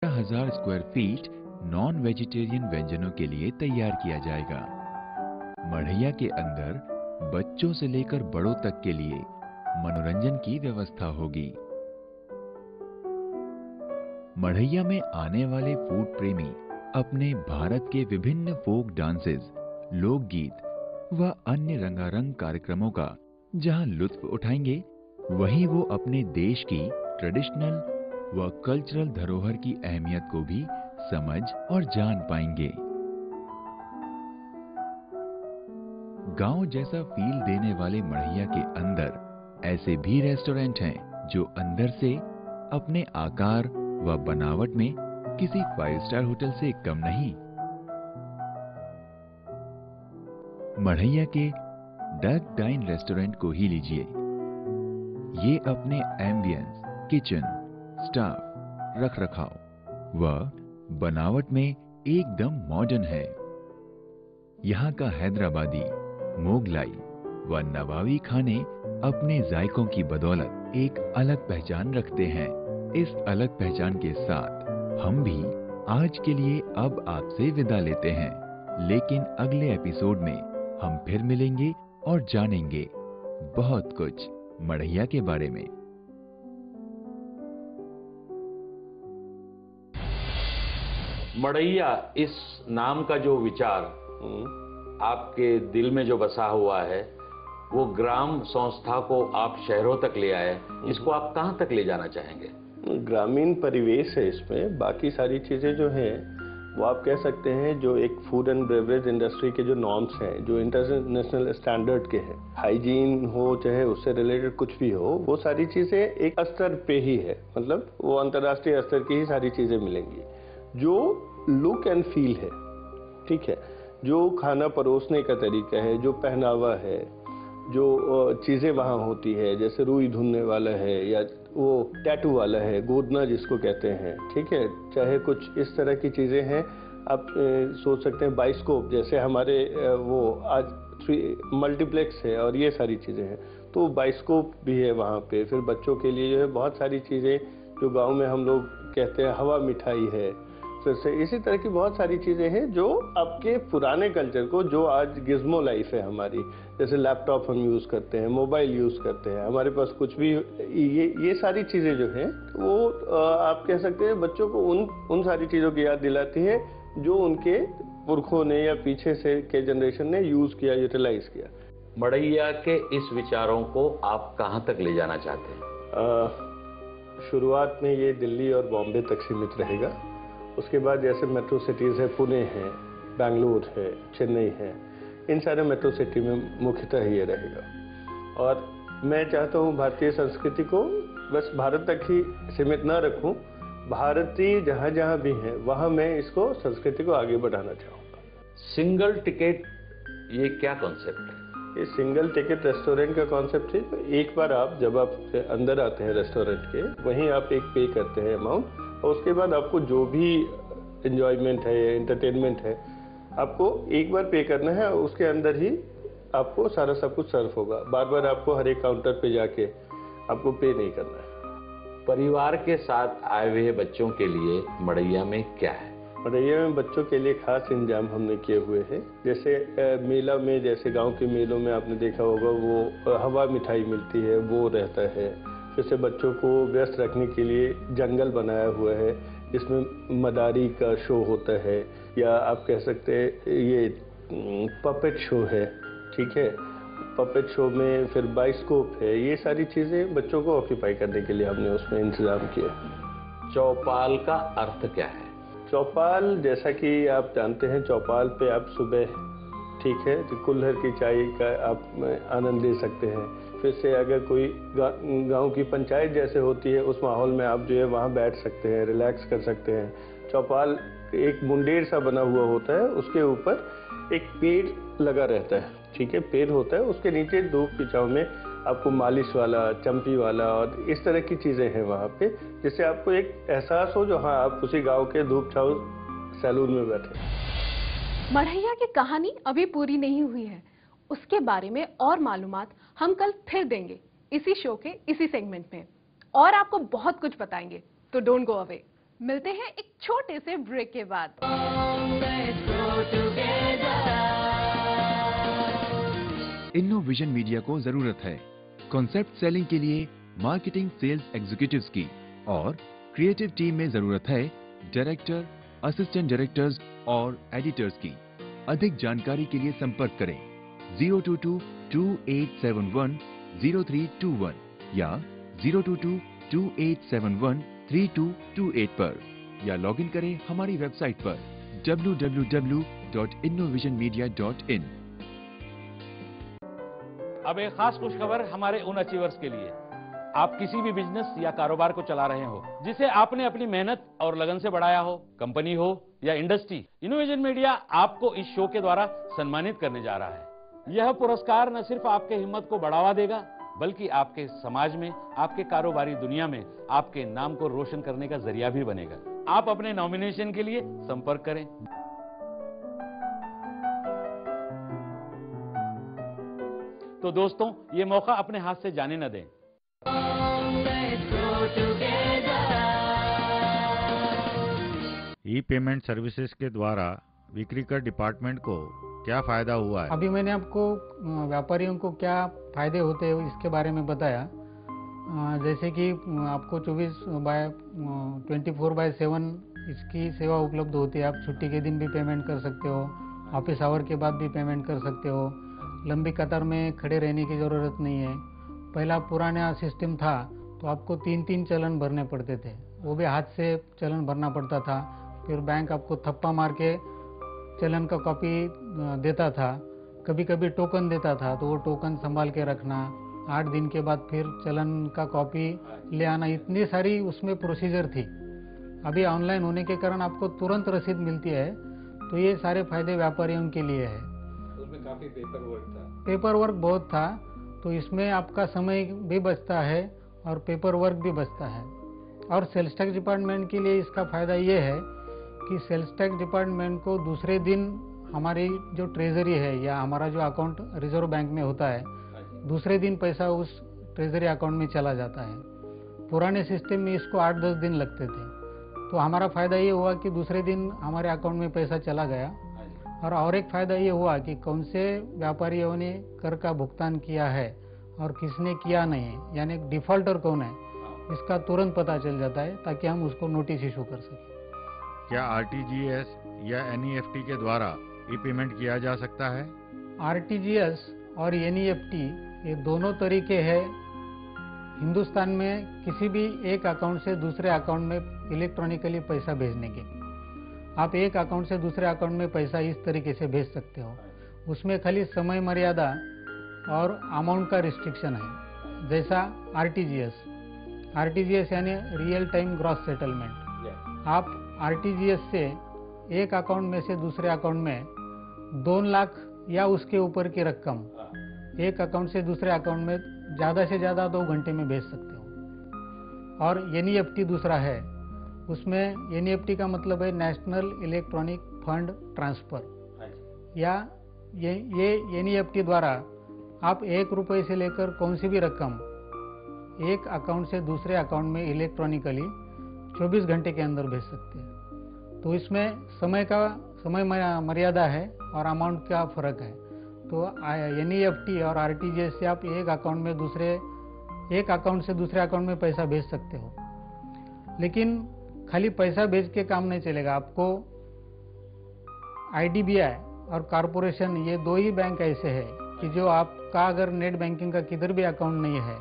1000 square feet non vegetarian व्यंजनों के लिए तैयार किया जाएगा। मढ़ैया के अंदर बच्चों से लेकर बड़ों तक के लिए मनोरंजन की व्यवस्था होगी। मढ़ैया में आने वाले फूड प्रेमी अपने भारत के विभिन्न फोक डांसेस, लोकगीत व अन्य रंगारंग कार्यक्रमों का जहां लुत्फ उठाएंगे, वहीं वो अपने देश की ट्रेडिशनल व कल्चरल धरोहर की अहमियत को भी समझ और जान पाएंगे। गांव जैसा फील देने वाले मढ़ैया के अंदर ऐसे भी रेस्टोरेंट हैं जो अंदर से अपने आकार व बनावट में किसी 5 स्टार होटल से कम नहीं। Madhaiya K duck dine restaurant को ही लीजिए। ये अपने एम्बियंस, किचन, स्टाफ, रखरखाव व बनावट में एकदम मॉडर्न है। यहाँ का हैदराबादी, मोगलाई व नवाबी खाने अपने जायकों की बदौलत एक अलग पहचान रखते हैं। इस अलग पहचान के साथ हम भी आज के लिए अब आपसे विदा लेते हैं, लेकिन अगले एपिसोड में हम फिर मिलेंगे और जानेंगे बहुत कुछ मढ़ैया के बारे में। मढ़ैया इस नाम का जो विचार आपके दिल में जो बसा हुआ है, वो ग्राम संस्था को आप शहरों तक ले आए, इसको आप कहाँ तक ले जाना चाहेंगे? ग्रामीण परिवेश है इसमें। बाकी सारी चीजें जो हैं वो आप कह सकते हैं जो एक फूड एंड बेवरेज इंडस्ट्री के जो नॉर्म्स हैं, जो इंटरनेशनल स्टैंडर्ड के हैं, हाइजीन हो चाहे उससे रिलेटेड कुछ भी हो, वो सारी चीजें एक स्तर पे ही है। मतलब वो अंतर्राष्ट्रीय स्तर की ही सारी चीजें मिलेंगी। जो लुक एंड फील है, ठीक है, जो खाना परोसने का तरीका है, जो पहनावा है, जो चीज़ें वहाँ होती है, जैसे रुई धुनने वाला है या वो टैटू वाला है, गोदना जिसको कहते हैं, ठीक है, चाहे कुछ इस तरह की चीज़ें हैं। आप सोच सकते हैं बाइस्कोप, जैसे हमारे वो आज मल्टीप्लेक्स है और ये सारी चीज़ें हैं, तो बाइस्कोप भी है वहाँ पे। फिर बच्चों के लिए जो है बहुत सारी चीज़ें, जो गांव में हम लोग कहते हैं हवा मिठाई है, फिर से इसी तरह की बहुत सारी चीज़ें हैं जो आपके पुराने कल्चर को, जो आज गिज़्मो लाइफ है हमारी, जैसे लैपटॉप हम यूज़ करते हैं, मोबाइल यूज़ करते हैं, हमारे पास कुछ भी, ये सारी चीज़ें जो हैं वो आप कह सकते हैं बच्चों को उन सारी चीज़ों की याद दिलाती है जो उनके पुरखों ने या पीछे से के जनरेशन ने यूज़ किया, यूटिलाइज किया। मढ़ैया के इस विचारों को आप कहाँ तक ले जाना चाहते हैं? शुरुआत में ये दिल्ली और बॉम्बे तक सीमित रहेगा। उसके बाद जैसे मेट्रो सिटीज़ है, पुणे है, बेंगलुरु है, चेन्नई है, इन सारे मेट्रो सिटी में मुख्यतः ये रहेगा। और मैं चाहता हूँ भारतीय संस्कृति को बस भारत तक ही सीमित ना रखूँ, भारतीय जहाँ जहाँ भी हैं वहाँ मैं इसको, संस्कृति को आगे बढ़ाना चाहूँगा। सिंगल टिकट, ये क्या कॉन्सेप्ट है? ये सिंगल टिकट रेस्टोरेंट का कॉन्सेप्ट है। तो एक बार आप जब आप अंदर आते हैं रेस्टोरेंट के, वहीं आप एक पे करते हैं अमाउंट, और उसके बाद आपको जो भी एंजॉयमेंट है, एंटरटेनमेंट है, आपको एक बार पे करना है। उसके अंदर ही आपको सारा सब कुछ सर्व होगा। बार बार आपको हर एक काउंटर पे जाके आपको पे नहीं करना है। परिवार के साथ आए हुए बच्चों के लिए मढ़ैया में क्या है? मढ़ैया में बच्चों के लिए खास इंतजाम हमने किए हुए हैं। जैसे मेला में, जैसे गांव के मेलों में आपने देखा होगा, वो हवा मिठाई मिलती है, वो रहता है। फिर से बच्चों को व्यस्त रखने के लिए जंगल बनाया हुआ है, जिसमें मदारी का शो होता है, या आप कह सकते हैं ये पपेट शो है, ठीक है। पपेट शो में फिर बाइस्कोप है, ये सारी चीज़ें बच्चों को ऑक्यूपाई करने के लिए हमने उसमें इंतज़ाम किया। चौपाल का अर्थ क्या है? चौपाल, जैसा कि आप जानते हैं, चौपाल पे आप सुबह, ठीक है, तो कुल्हड़ की चाय का आप आनंद ले सकते हैं। फिर से अगर कोई गांव की पंचायत जैसे होती है, उस माहौल में आप जो है वहाँ बैठ सकते हैं, रिलैक्स कर सकते हैं। चौपाल एक मुंडेर सा बना हुआ होता है, उसके ऊपर एक पेड़ लगा रहता है, ठीक है, पेड़ होता है, उसके नीचे धूप की छांव में आपको मालिश वाला, चम्पी वाला और इस तरह की चीज़ें हैं वहाँ पे, जिससे आपको एक एहसास हो जो हाँ आप उसी गाँव के धूप छांव सैलून में बैठे। मढ़ैया की कहानी अभी पूरी नहीं हुई है, उसके बारे में और मालूमात हम कल फिर देंगे इसी शो के इसी सेगमेंट में, और आपको बहुत कुछ बताएंगे, तो डोंट गो अवे। मिलते हैं एक छोटे से ब्रेक के बाद। इनोविजन मीडिया को जरूरत है कॉन्सेप्ट सेलिंग के लिए मार्केटिंग सेल्स एग्जीक्यूटिव्स की, और क्रिएटिव टीम में जरूरत है डायरेक्टर, असिस्टेंट डायरेक्टर्स और एडिटर्स की। अधिक जानकारी के लिए संपर्क करें 022-2871-0321 या 022-2871-3228 पर, या लॉगिन करें हमारी वेबसाइट पर www.innovisionmedia.in। अब एक खास खुशखबर हमारे उन अचीवर्स के लिए। आप किसी भी बिजनेस या कारोबार को चला रहे हो जिसे आपने अपनी मेहनत और लगन से बढ़ाया हो, कंपनी हो या इंडस्ट्री, इनोवेशन मीडिया आपको इस शो के द्वारा सम्मानित करने जा रहा है। यह पुरस्कार न सिर्फ आपके हिम्मत को बढ़ावा देगा, बल्कि आपके समाज में, आपके कारोबारी दुनिया में आपके नाम को रोशन करने का जरिया भी बनेगा। आप अपने नॉमिनेशन के लिए संपर्क करें। तो दोस्तों, ये मौका अपने हाथ से जाने न दें। ई पेमेंट सर्विसेज के द्वारा बिक्री कर डिपार्टमेंट को क्या फायदा हुआ है? अभी मैंने आपको व्यापारियों को क्या फायदे होते हैं इसके बारे में बताया। जैसे कि आपको 24/7 इसकी सेवा उपलब्ध होती है। आप छुट्टी के दिन भी पेमेंट कर सकते हो, ऑफिस आवर के बाद भी पेमेंट कर सकते हो। लंबी कतार में खड़े रहने की ज़रूरत नहीं है। पहला पुराना सिस्टम था तो आपको 3-3 चलन भरने पड़ते थे, वो भी हाथ से चलन भरना पड़ता था। फिर बैंक आपको थप्पा मार के चलन का कॉपी देता था, कभी कभी टोकन देता था, तो वो टोकन संभाल के रखना, 8 दिन के बाद फिर चलन का कॉपी ले आना, इतनी सारी उसमें प्रोसीजर थी। अभी ऑनलाइन होने के कारण आपको तुरंत रसीद मिलती है, तो ये सारे फायदे व्यापारियों के लिए है। उसमें काफी पेपर वर्क बहुत था, तो इसमें आपका समय भी बचता है और पेपर वर्क भी बचता है। और सेल्स टैक्स डिपार्टमेंट के लिए इसका फ़ायदा ये है कि सेल्स टैक्स डिपार्टमेंट को दूसरे दिन हमारी जो ट्रेजरी है या हमारा जो अकाउंट रिजर्व बैंक में होता है, दूसरे दिन पैसा उस ट्रेजरी अकाउंट में चला जाता है। पुराने सिस्टम में इसको 8-10 दिन लगते थे। तो हमारा फ़ायदा ये हुआ कि दूसरे दिन हमारे अकाउंट में पैसा चला गया। और एक फ़ायदा ये हुआ कि कौन से व्यापारियों ने कर का भुगतान किया है और किसने किया नहीं है, यानी डिफॉल्टर कौन है, इसका तुरंत पता चल जाता है, ताकि हम उसको नोटिस इशू कर सकें। क्या आरटीजीएस या एनईएफटी के द्वारा ई पेमेंट किया जा सकता है? आरटीजीएस और एनईएफटी ये दोनों तरीके हैं हिंदुस्तान में किसी भी एक अकाउंट से दूसरे अकाउंट में इलेक्ट्रॉनिकली पैसा भेजने के। आप एक अकाउंट से दूसरे अकाउंट में पैसा इस तरीके से भेज सकते हो। उसमें खाली समय मर्यादा और अमाउंट का रिस्ट्रिक्शन है। जैसा आरटीजीएस यानी रियल टाइम ग्रॉस सेटलमेंट। आप आरटीजीएस से एक अकाउंट में से दूसरे अकाउंट में 2 लाख या उसके ऊपर की रकम एक अकाउंट से दूसरे अकाउंट में ज़्यादा से ज़्यादा 2 घंटे में भेज सकते हो। और एनईएफटी दूसरा है, उसमें एनईएफटी का मतलब है नेशनल इलेक्ट्रॉनिक फंड ट्रांसफ़र। या ये एनईएफटी द्वारा आप 1 रुपये से लेकर कौन सी भी रकम एक अकाउंट से दूसरे अकाउंट में इलेक्ट्रॉनिकली 24 घंटे के अंदर भेज सकते हैं। तो इसमें समय मर्यादा है और अमाउंट का फ़र्क है। तो एनईएफटी और आरटीजीएस से आप एक अकाउंट से दूसरे अकाउंट में पैसा भेज सकते हो। लेकिन खाली पैसा भेज के काम नहीं चलेगा। आपको आईडीबीआई और कॉरपोरेशन, ये 2 ही बैंक ऐसे हैं कि जो आपका अगर नेट बैंकिंग का किधर भी अकाउंट नहीं है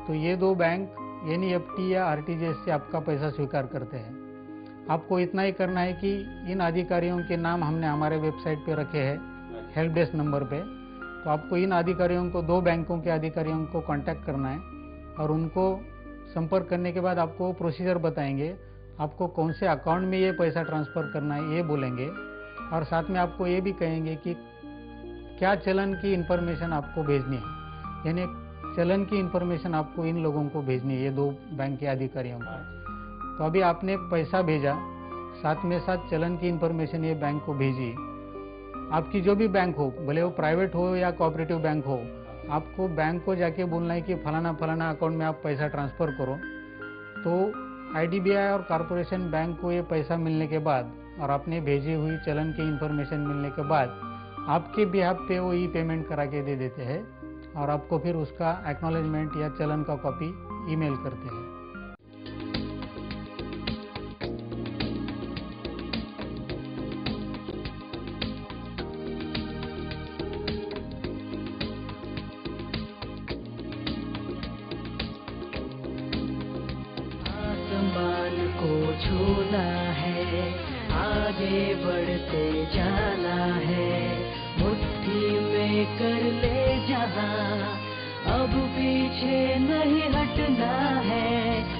तो ये 2 बैंक एनईएफटी या आरटीजीएस से आपका पैसा स्वीकार करते हैं। आपको इतना ही करना है कि इन अधिकारियों के नाम हमने हमारे वेबसाइट पे रखे हैं हेल्प डेस्क नंबर पे। तो आपको इन अधिकारियों को, 2 बैंकों के अधिकारियों को कांटेक्ट करना है और उनको संपर्क करने के बाद आपको प्रोसीजर बताएंगे। आपको कौन से अकाउंट में ये पैसा ट्रांसफ़र करना है ये बोलेंगे, और साथ में आपको ये भी कहेंगे कि क्या चलन की इंफॉर्मेशन आपको भेजनी है, यानी चलन की इंफॉर्मेशन आपको इन लोगों को भेजनी है, ये 2 बैंक के अधिकारियों को। तो अभी आपने पैसा भेजा, साथ में साथ चलन की इंफॉर्मेशन ये बैंक को भेजी। आपकी जो भी बैंक हो, भले वो प्राइवेट हो या कोऑपरेटिव बैंक हो, आपको बैंक को जाके बोलना है कि फलाना अकाउंट में आप पैसा ट्रांसफ़र करो। तो आईडीबीआई और कॉरपोरेशन बैंक को ये पैसा मिलने के बाद और आपने भेजी हुई चलन की इंफॉर्मेशन मिलने के बाद आपके बिहाफ पे वो ई पेमेंट करा के दे देते हैं और आपको फिर उसका एक्नॉलेजमेंट या चलन का कॉपी ईमेल करते हैं। आसमान को छूना है, आगे बढ़ते जाना है, मुट्ठी में कर ले जहां, अब पीछे नहीं हटना है।